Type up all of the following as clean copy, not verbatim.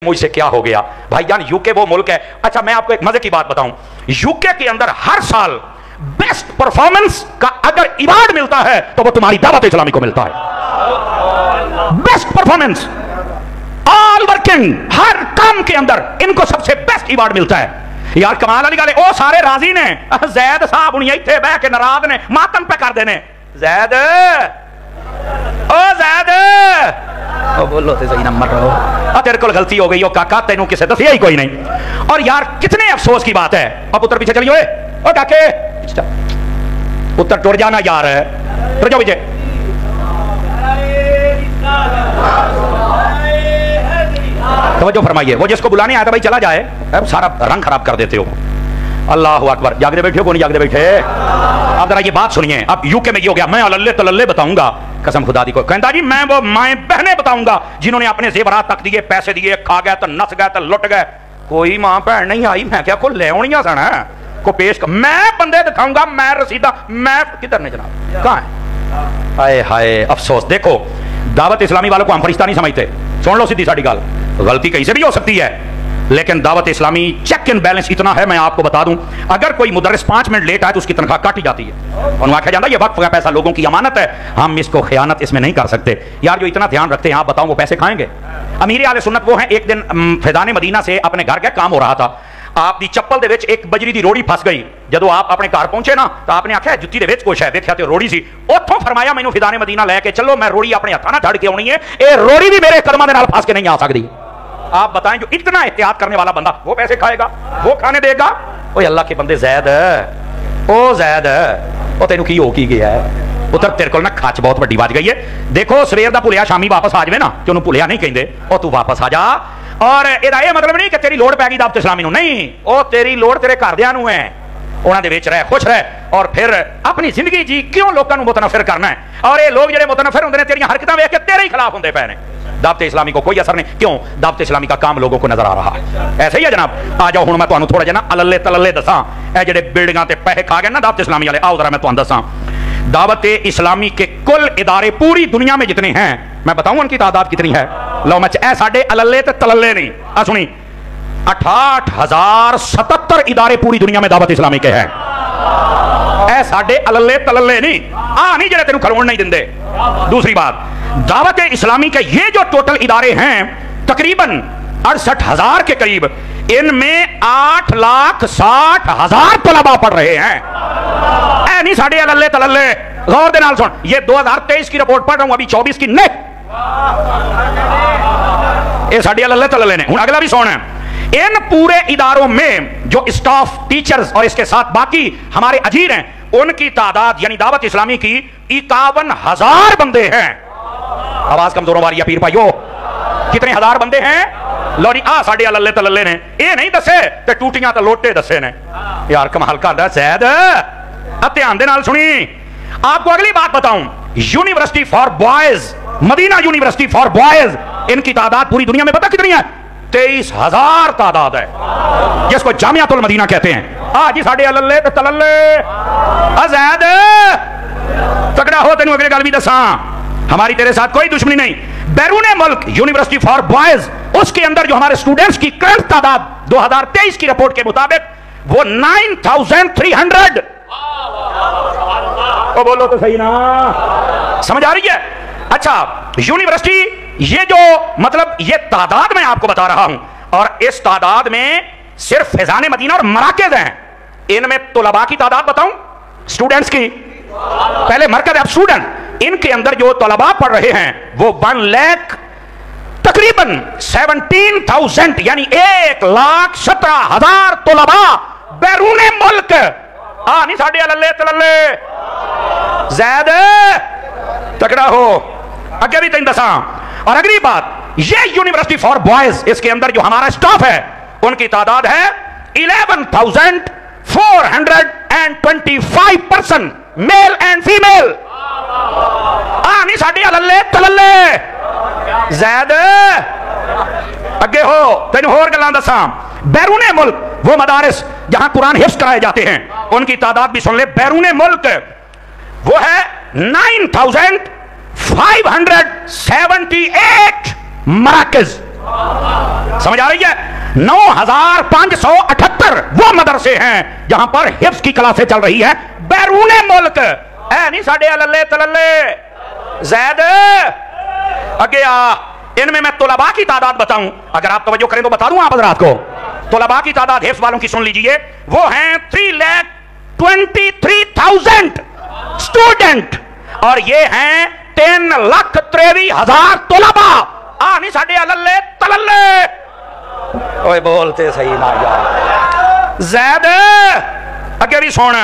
मुझसे क्या हो गया। भाईजान यूके वो मुल्क है। अच्छा मैं आपको एक मजे की बात बताऊं, यूके के अंदर हर साल बेस्ट परफॉर्मेंस का अगर अवार्ड मिलता है तो वो तुम्हारी दावत इस्लामी को मिलता है। बेस्ट परफॉर्मेंस, ऑल वर्किंग, हर काम के अंदर इनको सबसे बेस्ट अवार्ड मिलता है। यार कमाल वाली गल है, ओ सारे राजी ने, जैद साहब हुणी इत्थे बह के नाराज ने, मातम पे कर देने। जैद, ओ जैद, ओ बोलो ते सही नंबर रहो, आ तेरे को गलती हो गई, ओ काका तेनू किसे दसिया ही कोई नहीं। और यार कितने अफसोस की बात है। अब पुत्र पीछे चलिए, ओ काके पुत्र टुर जाना यार, टुर जाओ पीछे। तवज्जो फरमाइए, वो जिसको बुलाने आया था भाई चला जाए, अब सारा रंग खराब कर देते हो। अल्लाह अकबर। जागते बैठे हो कौन जागते बैठे? अब जरा ये बात सुनिए, अब यूके में ये हो गया, मैं अल्ले तल्ले बताऊंगा, कसम खुदा दी को कहता जी मैं वो माए बहने बताऊंगा जिन्होंने अपने जेवरात तक दिए, पैसे दिए, खा गए तो नस गए तो लुट गए, कोई मां भैन नहीं आई। मैं क्या को ले आनिया सन को पेश, मैं बंदे दिखाऊंगा, मैं रसीदा, मैं किधर ने जनाब, कहां है? हाय हाय अफसोस। देखो दावत इस्लामी वालों को हम फरिश्ता नहीं समझते, सुन लो सीधी साड़ी गल, गलती कहीं से भी हो सकती है, लेकिन Dawat Islami check and balance इतना है, मैं आपको बता दूं, अगर कोई मुदर्रिस 5 मिनट लेट आए तो उसकी तनख्वाह काटी जाती है और आखा जाता है ये वक्त का पैसा लोगों की अमानत है, हम इसको खयानत इसमें नहीं कर सकते। यार जो इतना ध्यान रखते हैं, आप बताओ वो पैसे खाएंगे? अमीर आले सुन्नत वो हैं, एक दिन फैजान मदीना से अपने घर का काम हो रहा था, आप दी चप्पल दे विच एक बजरी दी रोड़ी फस गई। जदों आप अपने घर पहुंचे ना तो आपने आख्या जुत्ती दे विच कुछ है, देखा तो रोड़ी सी। उथों फरमाया मैनू फिदान मदीना लैके चलो, मैं रोड़ी अपने हत्थां नाल झड़ के आउणी है, ये रोड़ी भी मेरे कदमां दे नाल फस के नहीं आ सकती। आप बताएं जो इतना एहतियात करने वाला बंदा वो पैसे खाएगा, वो खाने देगा? ओए अल्लाह के बंदे जैद, ओ जैद, ओ तेनू की हो की गया है पुत्र, तेरे को ना खच बहुत वड्डी बज गई है। देखो सवेर दा भुलिया शामी वापस आ जाए ना कि उन्होंने भुलिया नहीं कहते, ओ तू वापस आ जा। और ਇਹਦਾ ਇਹ मतलब नहीं कि तेरी लोड़ पै गई दावत इस्लामी नूं, नहीं, ओ तेरी लोड़ तेरे घरदियां नूं है, उन्हां दे विच रह, खुश रह और फिर अपनी जिंदगी जी, क्यों लोगों नूं मुतनफिर करना है? और ये लोग जिहड़े मुतनफिर हुंदे ने तेरियां हरकतां वेख के तेरे ही खिलाफ हुंदे पए ने। दावत इस्लामी को कोई असर नहीं, क्यों? दावत इस्लामी का काम लोगों को नजर आ रहा है। ऐसे ही है जनाब। आ जाओ हुण मैं तुहानूं थोड़ा जिहा ना अलल्ले तलल्ले दसां, ए जिहड़े बिल्डिंगां ते पैसे खा गए ना दावत इस्लामी वाले, आओ जरा मैं तुहानूं दसां दावत इस्लामी के कुल इदारे पूरी दुनिया में जितने हैं, मैं बताऊं उनकी तादाद कितनी है? लो मैं ए साडे अलल्ले ते तलल्ले नहीं, आ सुनी 68,077 इदारे पूरी दुनिया में दावत इस्लामी के हैं। ए साडे अलल्ले तलल्ले नहीं, आ नहीं जेड़े तेनू खलोण नहीं दिंदे। दूसरी बात, दावत इस्लामी के ये जो टोटल इदारे हैं तकरीबन 68,000 के करीब, इनमें 8,60,000 तलबा पढ़ रहे हैं। ऐ नहीं साढ़े अलल्ले तलल्ले, गौर दे नाल सुन, ये 2023 की रिपोर्ट पढ़ रहा हूं, अभी 24 की नहीं, ये साढ़े अलल्ले तलल्ले ने। हुण अगला भी सुन, इन पूरे इदारों में जो स्टाफ, टीचर्स और इसके साथ बाकी हमारे अजीर हैं, उनकी तादाद यानी दावत इस्लामी की 51,000 बंदे हैं। आवाज कमजोरों वाली पीर भाइयों, कितने हजार बंदे हैं? लो जी आ साढ़े अलल्ले तलल्ले ने, ये नहीं दसे ते टूटियां ते लोटे दसे ने। यार कमाल करदा सैयद, ध्यान दे नाल सुनी। आपको अगली बात बताऊं, university for boys, Madina university for boys, इनकी तादाद पूरी दुनिया में पता कितनी है? 23,000 तादाद है, जिसको जामियातुल मदीना कहते हैं। आ जी साढ़े अलल्ले ते तलल्ले, अज़ैद तगड़ा हो, तेनू अगली गल भी दसा, हमारी तेरे साथ कोई दुश्मनी नहीं। बैरूने मुल्क यूनिवर्सिटी फॉर बॉयज, उसके अंदर जो हमारे स्टूडेंट्स की करंट तादाद 2023 की रिपोर्ट के मुताबिक वो 9,300। तो बोलो तो सही ना, समझ आ रही है? अच्छा यूनिवर्सिटी, ये जो मतलब ये तादाद मैं आपको बता रहा हूं, और इस तादाद में सिर्फ फैजान मदीना और मराकज़ हैं। इनमें तुलबा की तादाद बताऊं, स्टूडेंट्स की, पहले मरकज अब स्टूडेंट, इनके अंदर जो तलबा पढ़ रहे हैं वो 1 लाख तकरीबन 17,000 यानी 1,17,000 तलबा बैरूने मुल्क। आ नहीं साढ़े अलल्ले तलल्ले, ज़ैद तगड़ा हो, आगे भी तीन दसा। और अगली बात, ये यूनिवर्सिटी फॉर बॉयज, इसके अंदर जो हमारा स्टाफ है उनकी तादाद है 11,425 पर्सन, मेल एंड फीमेल। आ नहीं साढ़े अलल्ले तलल्ले, ज़ैद अगे हो, तेन होर गल्लां दसा। बैरूने मुल्क वो मदारिस जहां कुरान हिफ्ज़ कराए जाते हैं, उनकी तादाद भी सुन ले। बैरूने मुल्क वो है 9,578 मराकज़। समझ आ रही है? 9578 वो मदरसे हैं जहां पर हिफ्ज की क्लासें चल रही है बैरूने मुल्क है नहीं साडे अल्ले तलल्ले जैद अगे आ। इनमें मैं तुलबा की तादाद बताऊं, अगर आप तवज्जो करें तो बता दूं आप हज़रात को। तुलबा की तादाद हिफ्ज वालों की सुन लीजिए, वो हैं 3,23,000 स्टूडेंट, और ये हैं 3,23,000 तुलबा। नहीं साडे अल्ले तलल्ले। ओए बोलते सही ना यार। ज़ैद अगे भी सुन,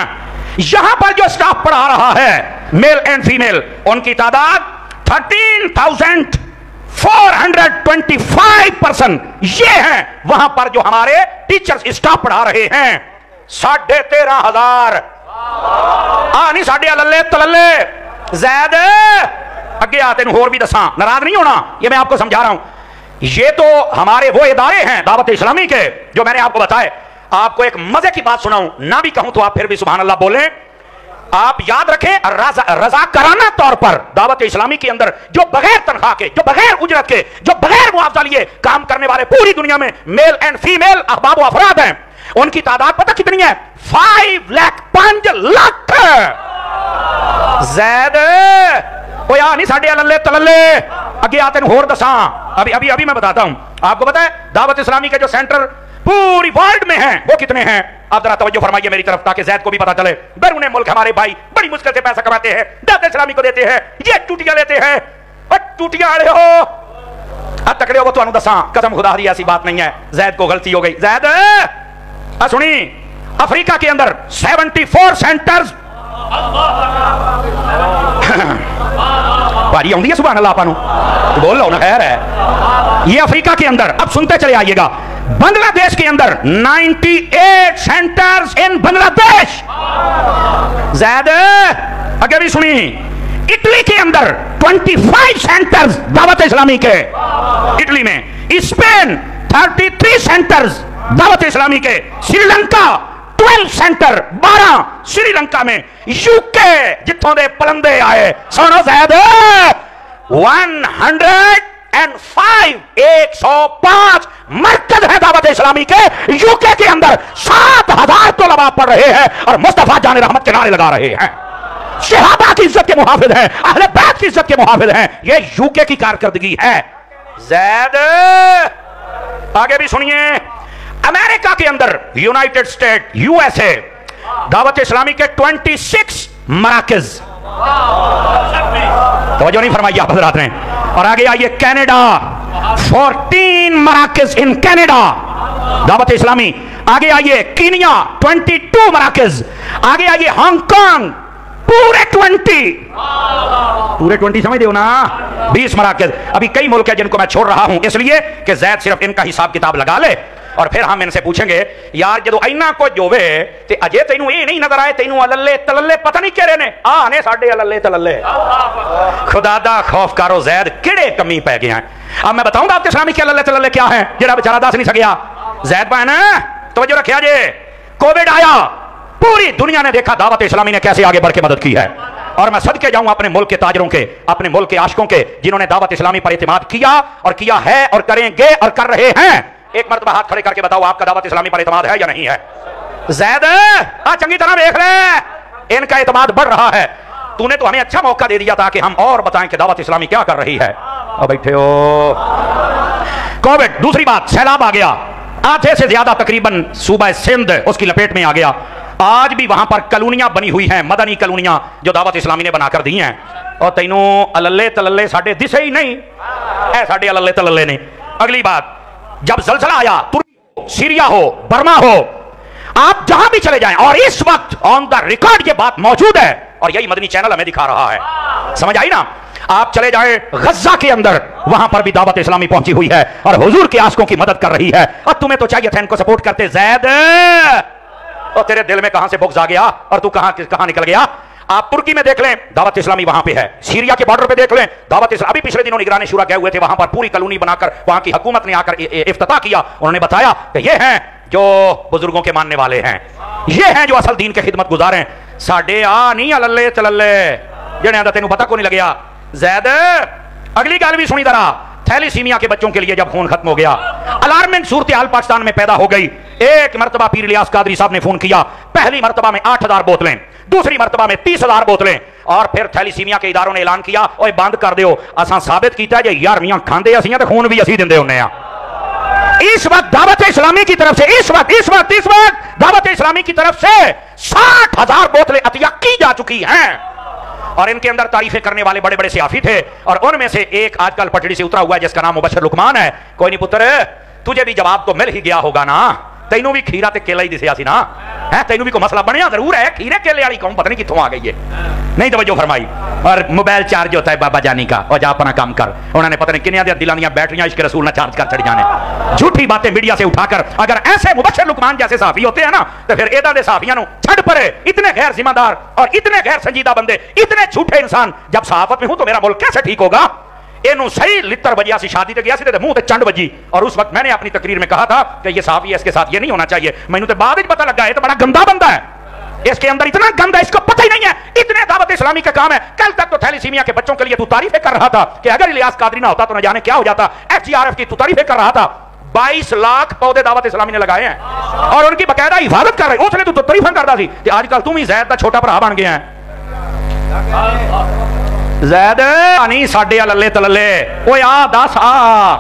यहां पर जो स्टाफ पढ़ा रहा है मेल एंड फीमेल, उनकी तादाद 13,425 पर्सन ये हैं। वहां पर जो हमारे टीचर्स स्टाफ पढ़ा रहे हैं 13,500। नहीं साडे अल्ले तलल्ले। ज़ैद अगे आ, तेन होर भी दसा, नाराज नहीं होना, ये मैं आपको समझा रहा हूं। ये तो हमारे वो इदारे हैं दावत इस्लामी के जो मैंने आपको बताए। आपको एक मजे की बात सुनाऊं, ना भी कहूं तो आप फिर भी सुभान अल्लाह बोलें। आप याद रखें, रज़ाकाराना तौर पर दावत इस्लामी के अंदर जो बगैर तनख्वाह के, जो बगैर उजरत के, जो बगैर मुआवजा लिए काम करने वाले पूरी दुनिया में मेल एंड फीमेल अहबाब व अफराद हैं, उनकी तादाद पता कितनी है? 5 लाख। ज़ैद ओ यार नहीं साडे अल्ले तलल्ले। अगे आते हैं होर दसा, अभी मैं बताता हूं आपको। पता है दावत इस्लामी के जो सेंटर पूरी वर्ल्ड में हैं वो कितने हैं? आप जरा तवज्जो फरमाइए मेरी तरफ, ताकि ज़ैद को भी पता चले। बैरूने मुल्क हमारे भाई बड़ी मुश्किल से पैसा कमाते हैं, दावत इस्लामी को देते हैं, ये टूटियां लेते हैं। और टूटियां आड़े हो तकड़े हो, वो तो दसा कसम खुदा दी ऐसी बात नहीं है। ज़ैद को गलती हो गई। ज़ैद सुनी, अफ्रीका के अंदर 74 सेंटर्स भारी आउंदी है सुभान अल्लाह आपा नूं बोल लो ना, खैर है। ये अफ्रीका के अंदर, अब सुनते चले आइएगा। बांग्लादेश के अंदर 98 सेंटर्स इन बांग्लादेश। ज़ैद अगर भी सुनी, इटली के अंदर 25 सेंटर्स दावत इस्लामी के इटली में, स्पेन 33 सेंटर्स दावत इस्लामी के, श्रीलंका 12 सेंटर 12 श्रीलंका में, यूके जिथों दे पलंदे आए। सुनो ज़ैद 105 मरकज है दावत इस्लामी के यूके के अंदर। 7,000 तलबा पढ़ रहे हैं और मुस्तफा जान रहमत के नारे लगा रहे हैं। शहाबा की इज्जत के मुहाफिज हैं, अहले बैत की इज्जत के मुहाफिज हैं। ये यूके की कारकर्दगी है। ज़ैद आगे भी सुनिए, अमेरिका के अंदर, United state USA, Dawat Islami के 26 मराकज। तवज्जो नहीं फरमाई आप हज़रात ने। और आगे आइए, Canada 14 मराकज in Canada Dawat Islami. आगे आइए, कीनिया 22 मराकज। आगे आइए, हांगकांग पूरे 20 समझ दो ना, 20 मराकज। अभी कई मुल्क है जिनको मैं छोड़ रहा हूं इसलिए कि ज़ैद सिर्फ इनका हिसाब किताब लगा ले, और फिर हम इनसे पूछेंगे यार जो इन्ना को जोवे ते अजे तेनू ये नहीं नजर आए, तेनू अल्ले तलल्ले पता नहीं केरे ने ने साडे अल्ले तलल्ले। खुदा दा खौफ करो ज़ैद, केड़े कमी पै गए हैं। अब मैं बताऊंगा आपके इस्लामी के अल्ले तलल्ले क्या है, जेड़ा बेचारा दस नहीं सकिया। ज़ैद बहन तवज्जो रखिया जे, कोविड आया, पूरी दुनिया ने देखा दावत इस्लामी ने कैसे आगे बढ़ के मदद की है। और मैं सदके जाऊं अपने मुल्क के ताजरों के, अपने मुल्क के आशिकों के, जिन्होंने दावत इस्लामी पर इत्मीनान किया और किया है और करेंगे और कर रहे हैं। एक मर्तबा हाथ खड़े करके बताओ आपका दावत इस्लामी पर इत्मीनान है या नहीं है? ज़ैद चंगी तरह देख ले, इनका इत्मीनान बढ़ रहा है। तूने तो हमें अच्छा मौका दे दिया था कि हम और बताएं कि दावत इस्लामी क्या कर रही है। अब बैठे हो। कोविड, दूसरी बात, सैलाब आ गया, आधे से ज्यादा तकरीबन सूबा सिंध उसकी लपेट में आ गया। आज भी वहां पर कॉलोनियां बनी हुई हैं, मदनी कॉलोनियां जो दावत इस्लामी ने बनाकर दी हैं। और तैनू अल्ले तलल्ले साडे दिसे ही नहीं है, साडे अल्ले तलल्ले ने। अगली बात, जब ज़लज़ला आया, तुर्की हो, सीरिया हो, बर्मा हो, आप जहां भी चले जाएं, और इस वक्त ऑन द रिकॉर्ड ये बात मौजूद है और यही मदनी चैनल हमें दिखा रहा है। समझ आई ना? आप चले जाएं गज्जा के अंदर, वहां पर भी दावत इस्लामी पहुंची हुई है और हुजूर के आशिकों की मदद कर रही है। और तुम्हें तो चाहिए था इनको सपोर्ट करते ज़ैद, और तेरे दिल में कहां से बुग़्ज़ आ गया और तू कहां निकल गया। आप तुर्की में देख लें, दावत इस्लामी वहां पे है। सीरिया के बॉर्डर पे देख लें, दावत इस्लामी। अभी पिछले दिनों निगरानी शुरा गए हुए थे, वहां पर पूरी कॉलोनी बनाकर वहां की हुकूमत ने आकर इफ्तिताह किया। उन्होंने बताया कि ये हैं जो बुजुर्गों के मानने वाले हैं, ये हैं जो असल दीन के खिदमत गुजार हैं। साडे नहीं अल्ले तलल्ले जेने आंदा तेनू पता को नहीं लग्या। ज़ैद अगली गल भी सुनी जरा, थैलीसीमिया के बच्चों के लिए जब खून खत्म हो गया, अलार्मिंग सूरत हाल पाकिस्तान में पैदा हो गई। एक मरतबा पीर इलियास कादरी साहब ने फोन किया, पहली मरतबा में 8000 बोतलें, दूसरी मरतबा में 30,000 बोतलें, और फिर थैलीसीमिया के इदारों ने ऐलान किया ओए बंद कर दियो, असां साबित किया जे 11वीं खांदे असीं ते खून भी असीं दिंदे हुन्ने आ। इस वक्त दावत इस्लामी की तरफ से इस वक्त दावत इस्लामी की तरफ से 60,000 बोतलें अतिया की जा चुकी हैं, और इनके अंदर तारीफें करने वाले बड़े बड़े सियाफी थे, और उनमें से एक आजकल पटड़ी से उतरा हुआ है जिसका नाम मुबशर लुकमान है। कोई नहीं पुत्र, तुझे भी जवाब तो मिल ही गया होगा ना, तैनू भी खीरा ते केला ही दिसिया सी ना है, तैनू भी कोई मसला बनया जरूर है, खीरे केले वाली कौन पता नहीं कित्थों आ गई है, नहीं तवज्जो फरमाई। और मोबाइल चार्ज होता है बाबा जानी का, और जा अपना काम कर, उन्होंने पता नहीं किन्ने दिलों दी बैटरियां इश्क रसूल ना चार्ज कर छड़ी जाने। झूठी बातें मीडिया से उठाकर अगर ऐसे मुबशर लुकमान जैसे साफी होते हैं ना, तो फिर इदां दे साफियां नूं छड़ परे, इतने गैर जिम्मेदार और इतने गैर संजीदा बंदे, इतने झूठे इंसान, जब सहाफत में हूं तो मेरा मुल्क कैसे ठीक होगा। इन्हों सही लितर बजिया सी, शादी ते गया सी ते मुंह ते चंड बजी, और उस वक्त मैंने अपनी तकरीर में कहा था कि ये साफी है, इसके साथ ये नहीं होना चाहिए। मैंने तो बाद में पता लगा है तो बड़ा गंदा बंदा है, इसके अंदर इतना गंदा, इसको पता ही नहीं है, इतने दावत इस्लामी का काम है। कल तक तो थैलीसीमिया के बच्चों के लिए तू तारीफें कर रहा था कि अगर इलियास कादरी ना होता तो न जाने क्या हो जाता, FGRF की तू तारीफें कर रहा था। 22 लाख पौधे दावत इस्लामी ने लगाए हैं और उनकी बकायदा हिफाजत कर रहे, उसने तू तारीफें करता सी कि आजकल तुम ही ज़ैद दा छोटा भरा बन गया है। ज़ैद नहीं साडे लल्ले तलल्ले, ओए आ दस आ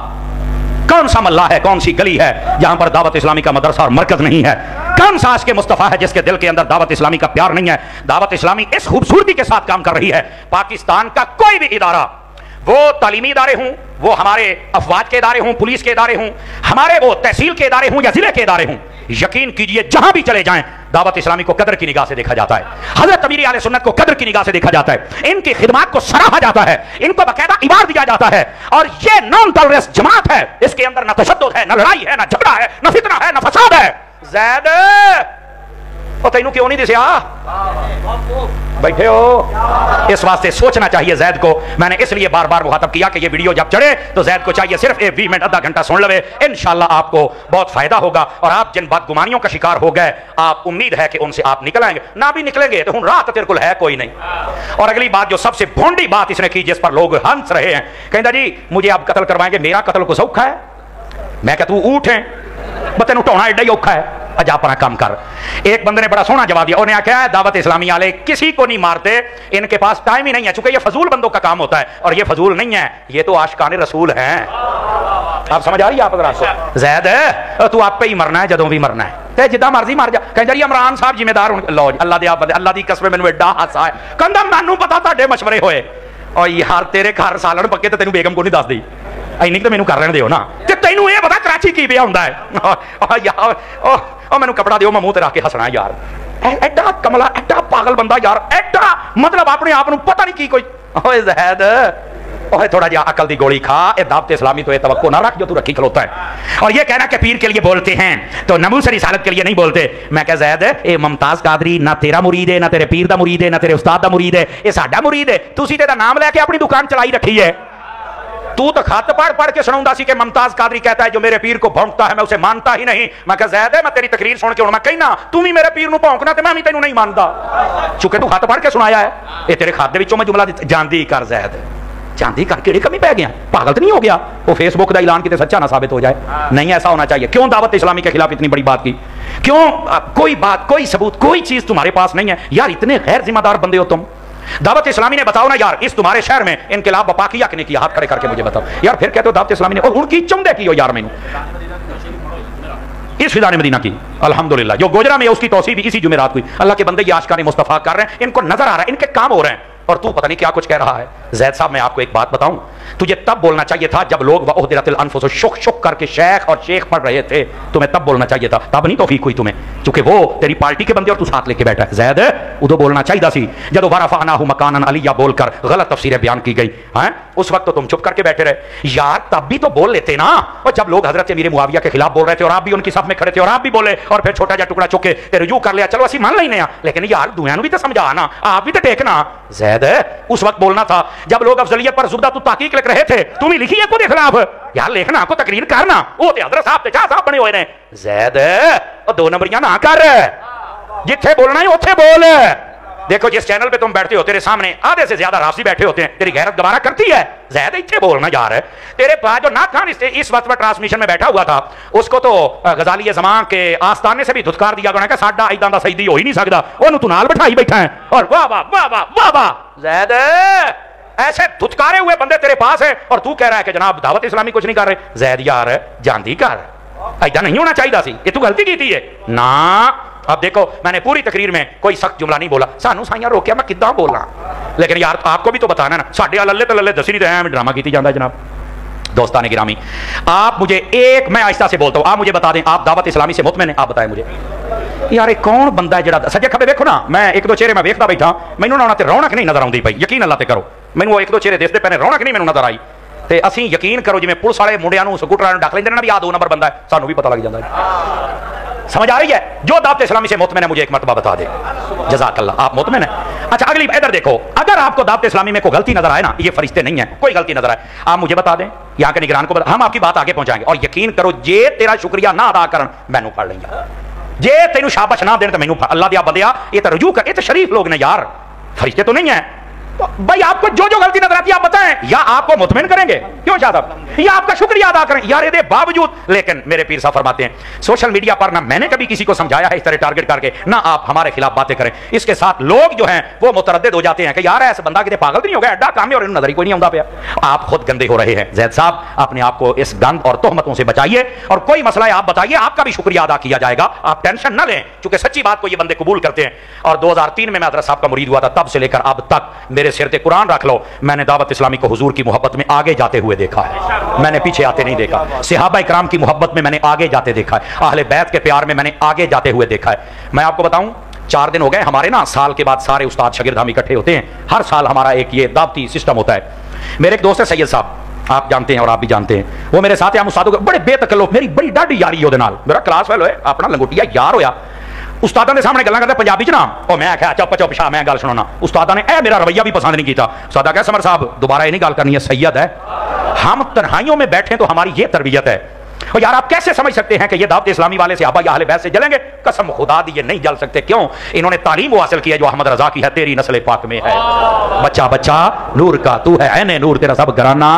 कौन सा मल्ला है, कौन सी गली है जहां पर दावत इस्लामी का मदरसा और मरकज नहीं है? कौन सा आशिक़ मुस्तफ़ा है जिसके दिल के अंदर दावत इस्लामी का प्यार नहीं है? दावत इस्लामी इस खूबसूरती के साथ काम कर रही है। पाकिस्तान का कोई भी इदारा, वो तालीमी इदारे हों, वो हमारे अफवाज के इदारे हों, पुलिस के इदारे हों, हमारे वो तहसील के इदारे हों या जिले के इदारे हों, यकीन कीजिए जहां भी चले जाएं दावत इस्लामी को कदर की निगाह से देखा जाता है, हजरत अमीर आले सुन्नत को कदर की निगाह से देखा जाता है, इनकी खिदमत को सराहा जाता है, इनको बकायदा इबार दिया जाता है। और ये नॉन टॉलरेंस जमात है, इसके अंदर न तशद्दुद है, न लड़ाई है, न झगड़ा है, न फितना है, न फसाद है। ज़ैद तैनू क्यों नहीं दिसिया? बैठे हो, इस वास्ते सोचना चाहिए ज़ैद को। मैंने इसलिए बार बार मुखातब किया कि ये वीडियो जब चढ़े तो ज़ैद को चाहिए सिर्फ 20 मिनट आधा घंटा सुन लवे, इंशाल्लाह आपको बहुत फायदा होगा। और आप जिन बदगुमानियों का शिकार हो गए, आप उम्मीद है कि उनसे आप निकल आएंगे, ना भी निकलेंगे तो हुन रात तेरे को है कोई नहीं। और अगली बात, जो सबसे भोंडी बात इसने की, जिस पर लोग हंस रहे हैं, कहता जी मुझे आप कत्ल करवाएंगे, मेरा कत्ल को सौखा है। मैं क्या तू ऊठ है, तेन उठाना एडा ही औखा है, अजा अपना काम कर। एक बंदे ने बड़ा सोहना जवाब दिया, उन्हें आख्या दावत इस्लामी वाले किसी को नहीं मारते, इनके पास टाइम ही नहीं है, चूंकि ये फजूल बंदों का काम होता है, और ये फजूल नहीं है, ये तो आशिकाने रसूल हैं। आप समझ आ रही है? आप ज़ैद तू आप पे ही मरना है, जदों भी मरना है ते जिदा मर्जी मर जा। कहता जी इमरान साहब जिम्मेदार होने, लो अल्लाह दे आप बंदे, अल्लाह दी कसम मैनू एडा हासा है, कहंदा मैनू पता तुहाडे मशवरे होए, और यार तेरे घर सालन पक्के ते तैनू बेगम को नहीं दसदी, इन्नी तो मैनू कर लेने दियो ना, ते तैनू ये पता कराची की पिया हुंदा है यार, ओ मैनू कपड़ा दियो, मैं मुंह ते रख के हसना यार, एडा कमला, एडा पागल बंदा यार, एडा मतलब अपने आप नू पता नहीं की कोई। ओए ज़ैद ओए थोड़ा जिहा अकल दी गोली खा, ए दावत इस्लामी तो ये तवक्को ना रख जो तू रखी खलोता है। और ये कहना कि पीर के लिए बोलते हैं तो नमूस रिसालत के लिए नहीं बोलते। मैं कह ज़ैद ए मुमताज कादरी ना तेरा मुरीद है, ना तेरे पीर दा मुरीद है, ना तेरे उस्ताद दा मुरीद है, ये साडा मुरीद है। तुसी ते दा नाम लेके अपनी दुकान चलाई रखी है। तू तो खत पढ़ पढ़ के सुनाऊंदा सी कि मुमताज कादरी कहता है जो मेरे पीर को भौंकता है मैं उसे मानता ही नहीं। मैं कहा ज़ैद है मैं तेरी तकरीर सुन के हुण मैं कहना तू भी मेरे पीर नूं भौंकना ते मैं भी तैनूं नहीं मानदा, चूंकि तू खत पढ़ के सुनाया है। ये तेरे खत दे विचों मैं जुमला जानदी कर ज़ैद, जानदी कर केड़ी कमी पै गया, पागल तो नहीं हो गया? वो फेसबुक का ऐलान कितने सच्चा ना साबित हो जाए, नहीं ऐसा होना चाहिए। क्यों दावत इस्लामी के खिलाफ इतनी बड़ी बात की? क्यों कोई बात, कोई सबूत, कोई चीज तुम्हारे पास नहीं है यार? इतने गैर जिम्मेदार बंदे हो तुम। दावत इस्लामी ने बताओ ना यार, इस तुम्हारे शहर में इनकलाब बपा किया कि नहीं किया? हाथ खड़े करके मुझे बताओ यार। फिर कहते हो दावत इस्लामी ने, और उनकी चुमदे की हो यार। मैंने इस फिजाने मदीना की अल्हम्दुलिल्लाह जो गोजरा में उसकी तौसीफ इसी जुमेरात हुई। अल्लाह के बंदे ये आशिकाने मुस्तफा कर रहे हैं, इनको नजर आ रहा है, इनके काम हो रहे हैं, और तू पता नहीं क्या कुछ कह रहा है। ज़ैद साहब मैं आपको एक बात बताऊं, तुझे तब बोलना चाहिए था जब लोग वउहदिरतिल अनफुस शुक शुक करके शेख और शेख पढ़ रहे थे, तुम्हें तब बोलना चाहिए था, तब नहीं तौफीक हुई तुम्हें, क्योंकि वो तेरी पार्टी के बंदे और तू साथ लेके बैठा है। ज़ैद उदो बोलना चाहिए सी जब वरफ़अनाहु मकानन अलिया बोलकर गलत तफसीरें बयान की गई हैं, उस वक्त तो तुम चुप करके बैठे रहे यार, तब भी तो बोल लेते ना। और जब लोग हजरत अमीर मुआविया के खिलाफ बोल रहे थे और आप भी उनकी साथ में खड़े थे और आप भी बोले, और फिर छोटा जा टुकड़ा चुके ते रुजू कर लिया, चलो असी मान लेने आ, लेकिन यार दुनिया भी तो समझा ना, आप भी तो टेकना। ज़ैद उस वक्त बोलना था जब लोग अफजलियत पर जुबदा तू ताकीक लिख रहे थे, तुम ही लिखी है खुद खिलाफ यार, लिखना को तकरीर करना, वो ते हजरत साहब ते शाह साहब बने हुए ने। ज़ैद दो नंबरियां ना कर, जिथे बोलना है उथे बोल, देखो जिस चैनल पे तुम बैठते हो तेरे सामने आधे से ज्यादा राफसी बैठे होते हैं, तेरी गैरत गवारा करती है? ज़ैद इतने बोलना जा रहा है। तेरे पास जो नाथ खान इस वक्त पर ट्रांसमिशन में बैठा हुआ था, उसको तो गजाली ज़मान के आस्ताने से भी धुतकार दिया गया कि साडा इदां दा सईदी हो ही नहीं सकता, ओनू तू नाल बैठाई बैठा है। और वाह वाह वाह वाह वाह वाह, ज़ैद ऐसे धुतकारे हुए बंदे तेरे पास है और तू कह रहा है कि जनाब दावत इस्लामी कुछ नहीं कर रहे। ज़ैद यार जानदी कर, ऐसा नहीं होना चाहिए सी, ये तू गलती की थी है ना। अब देखो मैंने पूरी तकरीर में कोई सख्त जुमला नहीं बोला, सानू साइयां रोकिया मैं किद्दां बोलना, लेकिन यार आपको भी तो बताना ना, साडे अल्ले तो लल्ले दसी नहीं तो ड्रामा की जाता है। जनाब दोस्तान गिरामी, आप मुझे एक, मैं आहिस्ता से बोलता हूँ, आप मुझे बता दें आप दावत इस्लामी से मुतमिन हैं? आप बताएं मुझे यार ये कौन बंदा है जरा सज्जे खबे देखो ना, मैं एक दो चेहरे मैं देखता बैठा, मैनू ना रौनक नहीं नजर आती पई, यकीन अल्लाह ते करो, मैनू वो एक दो चेहरे देखते पैने रौनक नहीं मैनू नजर आई। ते असी यकीन करो जिवें पुलिस वाले मुंडियां नूं स्कूटरां नूं डक लैंदे ने ना भी आ 2 नंबर बंदा है, सानू भी पता लग जाता है। समझ आ रही है? जो दावत इस्लामी से मुतमिन है मुझे एक मरतबा बता दे। जज़ाकल्लाह, आप मुतमिन है? अच्छा अगली इधर देखो, अगर आपको दावत इस्लामी में कोई गलती नजर आए ना, ये फरिश्ते नहीं है, कोई गलती नजर आए आप मुझे बता दें, यहाँ के निगरान को हम आपकी बात आगे पहुंचाएंगे। और यकीन करो जे तेरा शुक्रिया ना अदा करन मैनू फड़ लेंगे, जे तेनू शाबाश ना देन तो मैनू अल्लाह दिया बंदिया ये तो रजू कर, ये तो शरीफ लोग ने यार, फरिश्ते तो नहीं है। तो भाई आपको जो जो गलती नजर आती है आप बताएं, या आपको मुतमिन करेंगे क्यों शाह साहब, या आपका शुक्रिया अदा करें यार ये बावजूद। लेकिन मेरे पीर साहब फरमाते हैं सोशल मीडिया पर ना मैंने कभी किसी को समझाया है इस तरह टारगेट करके, ना आप हमारे खिलाफ बातें करें, इसके साथ लोग जो हैं वो मुतरद्दिद हो जाते हैं कि यार ऐसा बंदा कितने पागल नहीं हो गया, एडा काम है और नजर ही कोई नहीं आता पाया। आप खुद गंदे हो रहे हैं। ज़ैद साहब अपने आप को इस गंद और तोहमतों से बचाइए, और कोई मसला है आप बताइए, आपका भी शुक्रिया अदा किया जाएगा, आप टेंशन न लें, क्योंकि सच्ची बात को ये बंदे कबूल करते हैं। और 2003 में मैं हज़रत साहब का मुरीद हुआ था, तब से लेकर अब तक मेरे सिर पे कुरान रख लो, मैंने दावत इस्लामी को हुजूर की मोहब्बत में आगे जाते हुए देखा है, मैंने पीछे आते नहीं देखा। सहाबा इकराम की मोहब्बत में मैंने आगे जाते देखा है, अहले बैत के प्यार में मैंने आगे जाते हुए देखा है। मैं आपको बताऊं 4 दिन हो गए हमारे ना, साल के बाद सारे उस्ताद शागिर्द हम इकट्ठे होते हैं, हर साल हमारा एक ये दावती सिस्टम होता है। मेरे एक दोस्त है सैयद साहब, आप जानते हैं और आप भी जानते हैं, वो मेरे साथ हम उस्तादों के बड़े बेतकल्लुफ, मेरी बड़ी डाढ़ी यारी है, मेरा क्लास फेलो है, अपना लंगोटिया यार होया। उस्तादां दे सामने गल्लां करदे पंजाबी च ना, ओ मैं आख्या चुप चुप शाह मैं गल सुनाना, उस्तादां ने ए मेरा रवैया भी पसंद नहीं किया। उस्तादा कहा समर साहब दोबारा ये नहीं गल करनी है, सैयद है, हम तन्हाइयों में बैठे तो हमारी ये तरबियत है। और यार आप कैसे समझ सकते हैं कि ये दावत इस्लामी वाले सहाबा या अहले बैत से जलेंगे? कसम खुदा दी ये नहीं जल सकते। क्यों? इन्होंने तालीम वो हासिल की है जो अहमद रजा की है, तेरी नस्ल पाक में है। बच्चा बच्चा नूर का तू है, ऐने नूर तेरा सब घराना।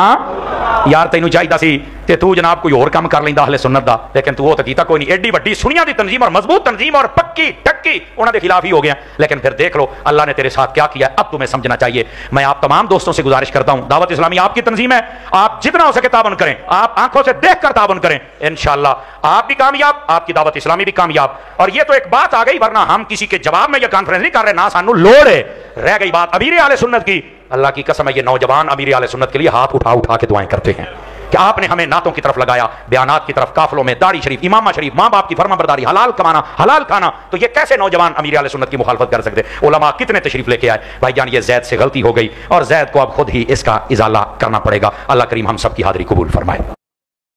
यार तेनू चाहिए सी ते तू जनाब कोई और काम कर लेंदा अहले सुन्नत दा, लेकिन तू वो तो कीता कोई नहीं। एडी वड्डी सुनिया दी तंजीम और मजबूत तंजीम और पक्की टक्की उन्हां दे खिलाफ ही हो गया। लेकिन फिर देख लो अल्लाह ने तेरे साथ क्या किया, अब तुम्हें समझना चाहिए। मैं आप तमाम दोस्तों से गुजारिश करता हूं, दावत इस्लामी आपकी तंजीम है, आप जितना हो सके ताबन करें, आप आंखों से देख कर ताबन करें, इंशाअल्लाह आप भी कामयाब, आपकी दावत इस्लामी भी कामयाब। और ये तो एक बात आ गई, वरना हम किसी के जवाब में यह कॉन्फ्रेंस नहीं कर रहे, ना सानू लोड़ है। रह गई बात अमीर आले सुन्नत की, अल्लाह की कसम है ये नौजवान अमीर आले सुन्नत के लिए हाथ उठा उठा के दुआएं करते हैं कि आपने हमें नातों की तरफ लगाया, बयानात की तरफ, काफलों में दाढ़ी शरीफ, इमामा शरीफ, माँ बाप की फर्माबरदारी, हलाल कमाना, हलाल खाना, तो ये कैसे नौजवान अमीर आले सुन्नत की मुखालफत कर सकते? उलमा कितने तशरीफ लेके आए। भाईजान ये ज़ैद से गलती हो गई और ज़ैद को अब खुद ही इसका इजाला करना पड़ेगा। अल्लाह करीम हम सब की हाज़िरी कबूल फरमाए।